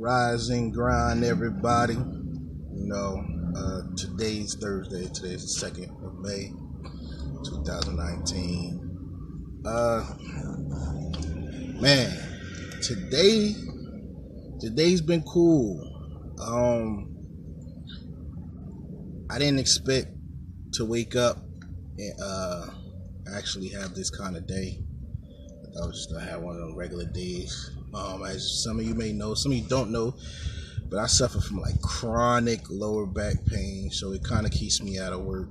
Rise and grind, everybody. Today's Thursday. Today's the 2nd of May, 2019. Man, today's been cool. I didn't expect to wake up and actually have this kind of day. I was just gonna have one of them regular days. As some of you may know, some of you don't know, but I suffer from like chronic lower back pain, so it kind of keeps me out of work,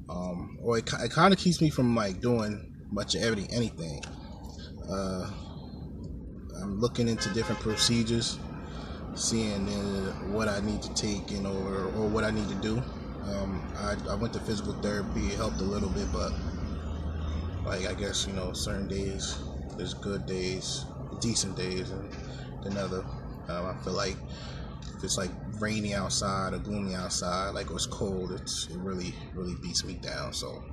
or it kind of keeps me from like doing much of anything. I'm looking into different procedures, seeing what I need to take, or what I need to do. I went to physical therapy. It helped a little bit, but I guess certain days there's good days, decent days, and then other. I feel like if it's like rainy outside or gloomy outside, like it's cold, it really beats me down. So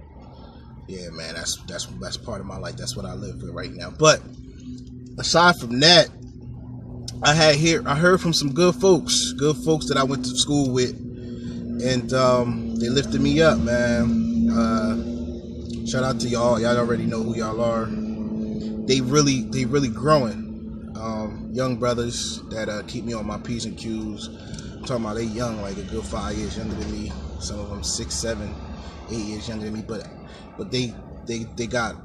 yeah, man, that's part of my life. That's what I live with right now. But aside from that, I heard from some good folks that I went to school with, and they lifted me up, man. Shout out to y'all. Y'all already know who y'all are. They really growing. Young brothers that keep me on my P's and Q's. I'm talking about they young, like a good 5 years younger than me. Some of them 6, 7, 8 years younger than me. But they got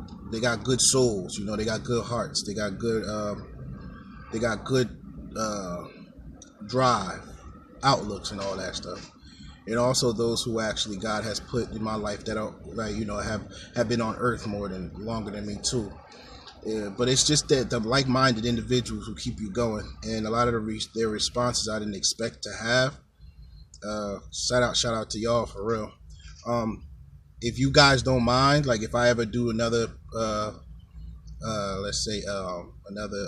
good souls. They got good hearts. They got good drive, outlooks, and all that stuff. And also those who actually God has put in my life that are have been on earth longer than me too. Yeah, but it's just that the like-minded individuals who keep you going, and a lot of their responses I didn't expect to have. Shout out to y'all for real. If you guys don't mind, like if I ever do another, let's say another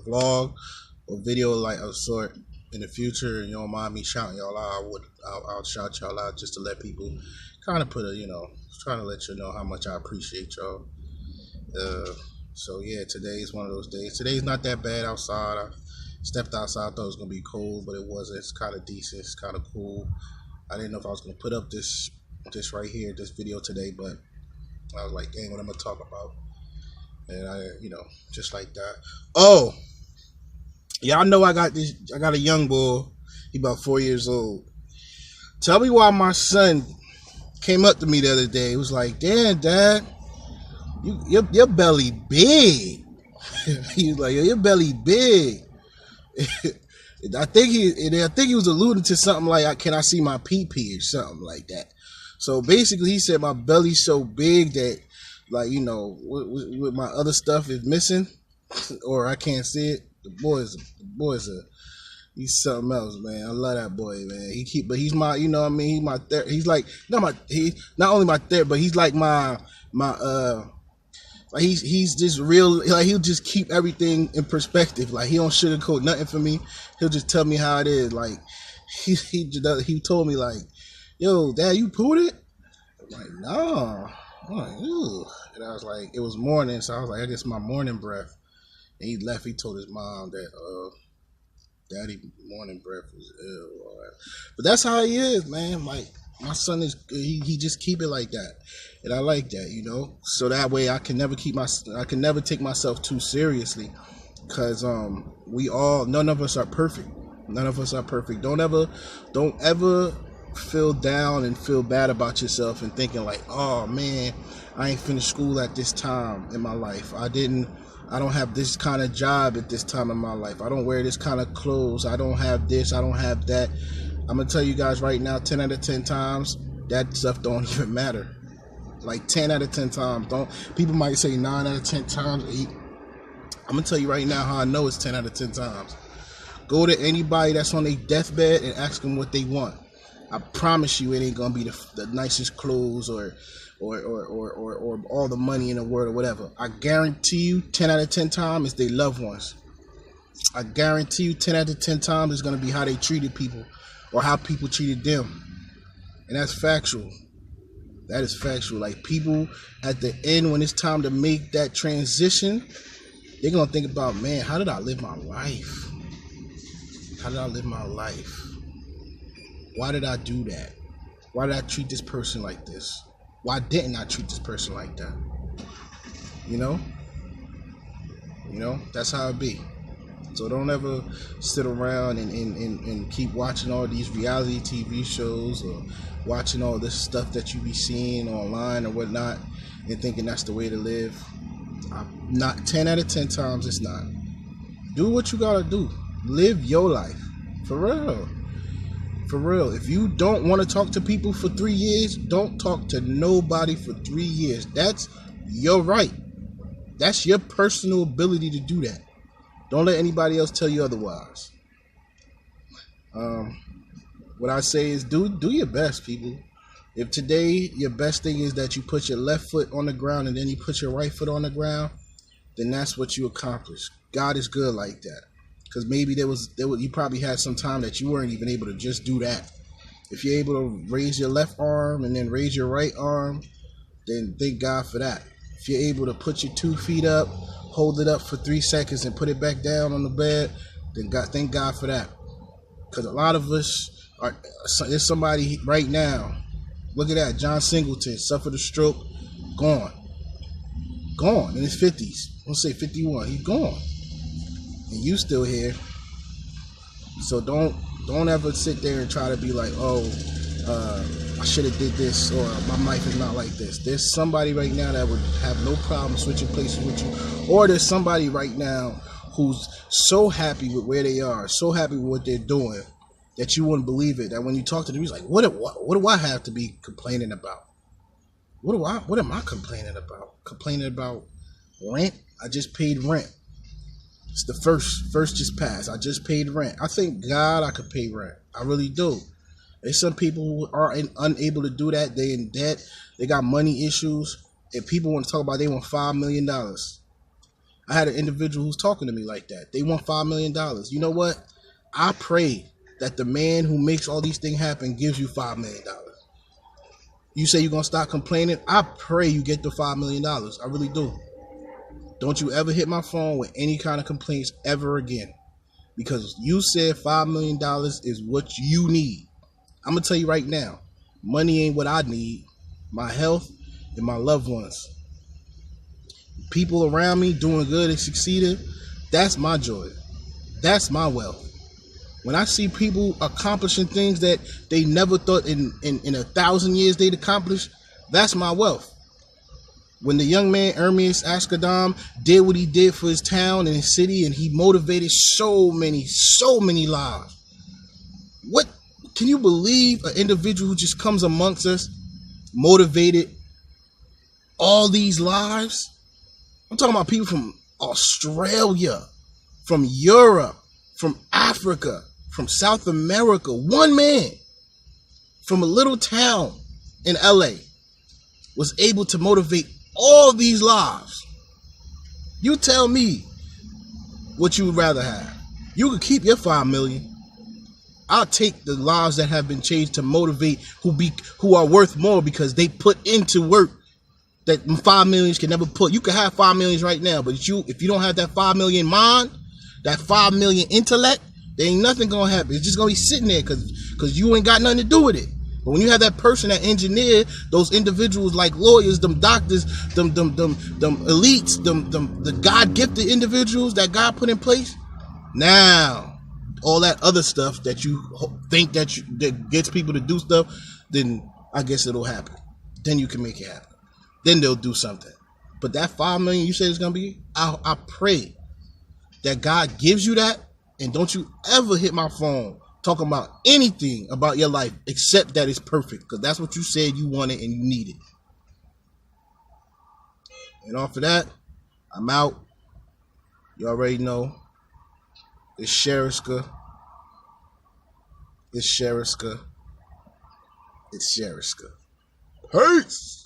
vlog or video like of sort in the future, and you don't mind me shouting y'all out, I'll shout y'all out just to let people kind of put trying to let you know how much I appreciate y'all. So yeah, today is one of those days. Today's not that bad outside. I stepped outside, I thought it was gonna be cold, but it wasn't. It's kind of decent. It's kind of cool. I didn't know if I was gonna put up this right here, this video today, but I was like, dang, what I'm gonna talk about? And I, just like that. Oh, y'all know I got a young boy. He about 4 years old. Tell me why my son came up to me the other day. He was like, damn, Dad, your belly big. He was like, your belly big. I think he was alluding to something like, can I see my pee or something like that. So basically he said my belly's so big that with my other stuff is missing or I can't see it. The boy's he's something else, man. I love that boy, man. But he's my, he's my he's like not only my therapist, but he's like my like he's just real. Like he'll just keep everything in perspective. Like he don't sugarcoat nothing for me. He'll just tell me how it is. Like he told me like, yo, Dad, you pooed it? I'm like, no. I'm like, ew. And I was like, it was morning, so I was like, I guess my morning breath. And he left. He told his mom that Daddy morning breath was ill. But that's how he is, man. Like my son is, he just keep it like that, and I like that, So that way I can never take myself too seriously, because none of us are perfect. None of us are perfect. Don't ever feel down and feel bad about yourself and thinking like, oh man, I ain't finished school at this time in my life. I don't have this kind of job at this time in my life. I don't wear this kind of clothes. I don't have this. I don't have that. I'm going to tell you guys right now, 10 out of 10 times, that stuff don't even matter. Like 10 out of 10 times. People might say 9 out of 10 times, 8. I'm going to tell you right now how I know it's 10 out of 10 times. Go to anybody that's on their deathbed and ask them what they want. I promise you it ain't going to be the nicest clothes or all the money in the world or whatever. I guarantee you 10 out of 10 times it's their loved ones. I guarantee you 10 out of 10 times it's going to be how they treated people or how people treated them. And that's factual. That is factual. Like people at the end, when it's time to make that transition, They're gonna think about, man, how did I live my life? How did I live my life? Why did I do that? Why did I treat this person like this? Why didn't I treat this person like that? You know? That's how it be. So don't ever sit around and keep watching all these reality TV shows or watching all this stuff that you be seeing online or whatnot and thinking that's the way to live. Not 10 out of 10 times it's not. Do what you gotta do. Live your life. For real. For real. If you don't want to talk to people for 3 years, don't talk to nobody for 3 years. That's your right. That's your personal ability to do that. Don't let anybody else tell you otherwise. What I say is do your best, people. If today your best thing is that you put your left foot on the ground and then you put your right foot on the ground, then that's what you accomplished. God is good like that. Because maybe you probably had some time that you weren't even able to just do that. If you're able to raise your left arm and then raise your right arm, then thank God for that. If you're able to put your 2 feet up, hold it up for 3 seconds and put it back down on the bed, then thank God for that. Because a lot of us there's somebody right now, look at that, John Singleton suffered a stroke, gone in his 50s. Let's say 51, he's gone. And you still here. So don't ever sit there and try to be like, I should have did this, or my life is not like this. There's somebody right now that would have no problem switching places with you, or there's somebody right now who's so happy with where they are, so happy with what they're doing, that you wouldn't believe it. That when you talk to them, he's like, what do I have to be complaining about? What am I complaining about? Complaining about rent? I just paid rent. It's the first just passed. I just paid rent. I thank God I could pay rent. I really do. There's some people who are unable to do that. They in debt. They got money issues. And people want to talk about they want $5 million. I had an individual who's talking to me like that. They want $5 million. You know what? I pray that the man who makes all these things happen gives you $5 million. You say you're going to stop complaining? I pray you get the $5 million. I really do. Don't you ever hit my phone with any kind of complaints ever again. Because you said $5 million is what you need. I'm going to tell you right now, money ain't what I need. My health and my loved ones. People around me doing good and succeeding, that's my joy. That's my wealth. When I see people accomplishing things that they never thought in 1,000 years they'd accomplish, that's my wealth. When the young man Ermias Asghedom did what he did for his town and his city, and he motivated so many lives. What can you believe an individual who just comes amongst us motivated all these lives? I'm talking about people from Australia, from Europe, from Africa, from South America. One man from a little town in LA was able to motivate all these lives. You tell me what you would rather have. You could keep your 5 million. I'll take the lives that have been changed to motivate who are worth more because they put into work that 5 million can never put. You can have 5 million right now, but if you don't have that 5 million mind, that 5 million intellect, there ain't nothing gonna happen. It's just gonna be sitting there because you ain't got nothing to do with it. But when you have that person, that engineer, those individuals like lawyers, them doctors, them elites, the God-gifted individuals that God put in place, now all that other stuff that you think that gets people to do stuff, then I guess it'll happen. Then you can make it happen. Then they'll do something. But that 5 million you said it's gonna be, I pray that God gives you that, and don't you ever hit my phone talking about anything about your life except that it's perfect, because that's what you said you wanted and you needed. And off of that, I'm out. You already know. It's Sheriska. It's Sheriska. It's Sheriska. Peace.